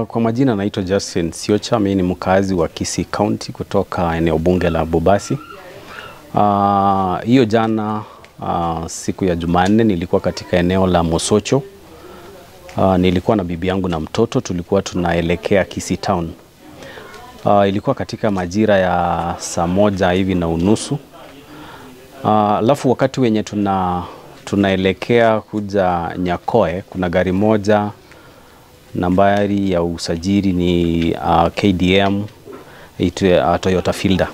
Kwa majina naitwa Justin Siocha, mimi ni mkazi wa Kisii County kutoka eneo bunge la Bobasi. Hiyo jana siku ya Jumanne nilikuwa katika eneo la Mosocho. Nilikuwa na bibi yangu na mtoto, tulikuwa tunaelekea Kisii Town. Ilikuwa katika majira ya saa 1 hivi na unusu. Alafu wakati wenye tunaelekea kuja Nyakoe, kuna gari moja nambari ya usajili ni KDM Toyota Fielder.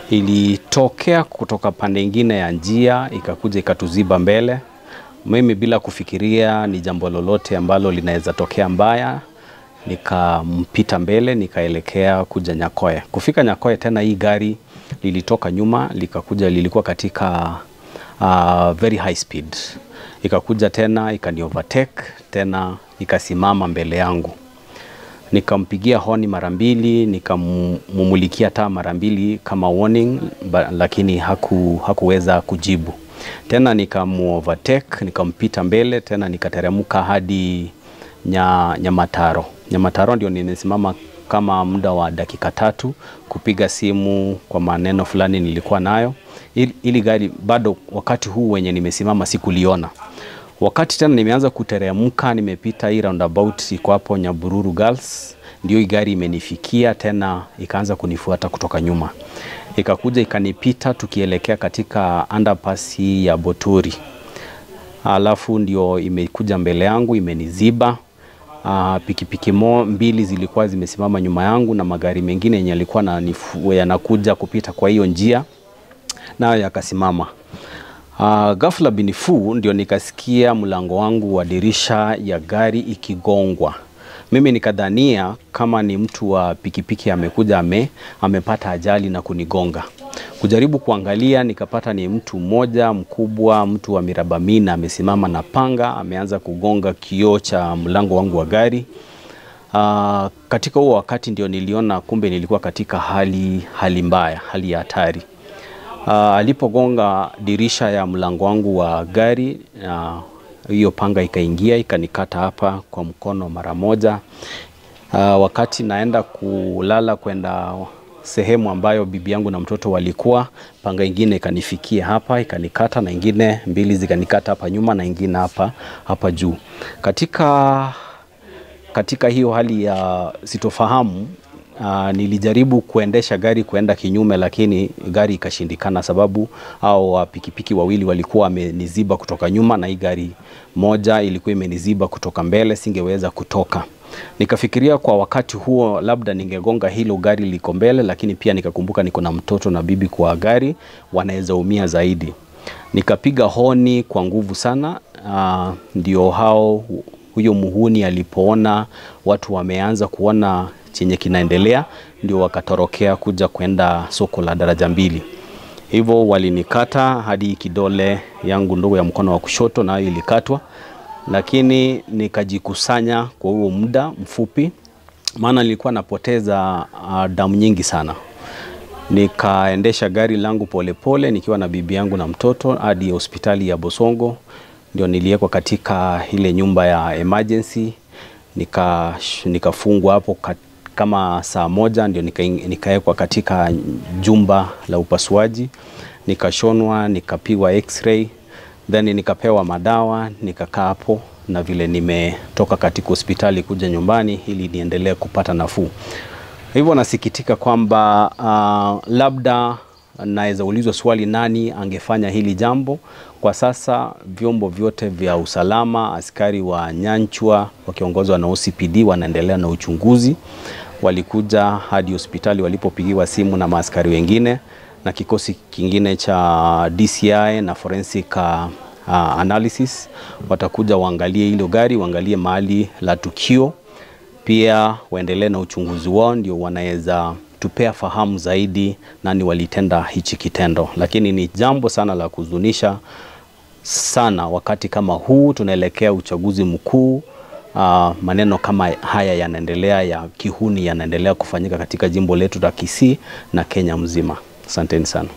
Ilitokea kutoka pande nyingine ya njia, ikakuja ikatuziba mbele. Mimi bila kufikiria ni jambo lolote ambalo linaweza tokea mbaya, nikampita mbele, nikaelekea kuja Nyakoe. Kufika Nyakoe tena hii gari lilitoka nyuma, lilikuwa katika very high speed. Ikakuja tena, ikani overtake, tena ikasimama mbele yangu. Nikampigia honi mara mbili, nikamumulikia taa mara mbili kama warning, lakini hakuweza kujibu. Tena nikamu-overtake, nikampita mbele, tena nikateremka hadi Nyamataro. Nyamataro ndio nimesimama kama muda wa dakika 3 kupiga simu kwa maneno fulani nilikuwa nayo. Ili gari bado wakati huu wenye nimesimama sikuliona. Wakati tena nimeanza kuteremka, nimepita hii roundabout iko hapo Nyabururu Girls, ndio hii gari imenifikia tena ikaanza kunifuata kutoka nyuma. Ikakuja ikanipita tukielekea katika underpass ya Boturi. Alafu ndio imekuja mbele yangu, imeniziba. Pikipiki mbili zilikuwa zimesimama nyuma yangu na magari mengine yenye yalikuwa yanakuja kupita kwa hiyo njia nayo yakasimama. Ghafla binifu ndio nikasikia mlango wangu wa dirisha ya gari ikigongwa. Mimi nikadhania kama ni mtu wa pikipiki amekuja amepata ajali na kunigonga. Kujaribu kuangalia nikapata ni mtu mmoja mkubwa, mtu wa miraba minne amesimama na panga, ameanza kugonga kioo cha mlango wangu wa gari. Katika huo wakati ndio niliona kumbe nilikuwa katika hali mbaya, hali ya hatari. Alipogonga dirisha ya mlango wangu wa gari, hiyo panga ikaingia, ikanikata hapa kwa mkono mara moja. Wakati naenda kulala kwenda sehemu ambayo bibi yangu na mtoto walikuwa, panga ingine ikanifikia hapa, ikanikata, na ingine mbili zikanikata hapa nyuma na ingine hapa juu. Katika hiyo hali ya sitofahamu, nilijaribu kuendesha gari kuenda kinyume, lakini gari ikashindikana sababu hao pikipiki wawili walikuwa wameniziba kutoka nyuma na hii gari moja ilikuwa imeniziba kutoka mbele, singeweza kutoka. Nikafikiria kwa wakati huo labda ningegonga hilo gari liko mbele, lakini pia nikakumbuka niko na mtoto na bibi kwa gari, wanaweza umia zaidi. Nikapiga honi kwa nguvu sana, ndio huyo muhuni alipoona watu wameanza kuona chenye kinaendelea, ndio wakatorokea kuja kwenda soko la Daraja Mbili. Hivyo walinikata hadi kidole yangu ndogo ya mkono wa kushoto nayo ilikatwa, lakini nikajikusanya kwa huo muda mfupi, maana nilikuwa napoteza damu nyingi sana. Nikaendesha gari langu polepole nikiwa na bibi yangu na mtoto hadi hospitali ya Bosongo, ndio niliwekwa katika ile nyumba ya emergency. Nikafungwa hapo kama saa 1, ndio nikawekwa katika jumba la upasuaji, nikashonwa, nikapigwa x-ray, then nikapewa madawa, nikakaa hapo, na vile nimetoka katika hospitali kuja nyumbani ili niendelee kupata nafuu. Hivyo nasikitika kwamba labda naweza ulizwa swali nani angefanya hili jambo. Kwa sasa vyombo vyote vya usalama, askari wa Nyanchwa wakiongozwa na OCPD wanaendelea na uchunguzi. Walikuja hadi hospitali walipopigiwa simu na maaskari wengine, na kikosi kingine cha DCI na forensic analysis watakuja waangalie hilo gari, waangalie mahali la tukio, pia waendelee na uchunguzi wao, ndio wanaweza tupea fahamu zaidi nani walitenda hichi kitendo. Lakini ni jambo sana la kuzunisha sana wakati kama huu tunaelekea uchaguzi mkuu. Maneno kama haya yanaendelea, ya kihuni yanaendelea kufanyika katika jimbo letu la Kisii na Kenya mzima. Asanteni sana.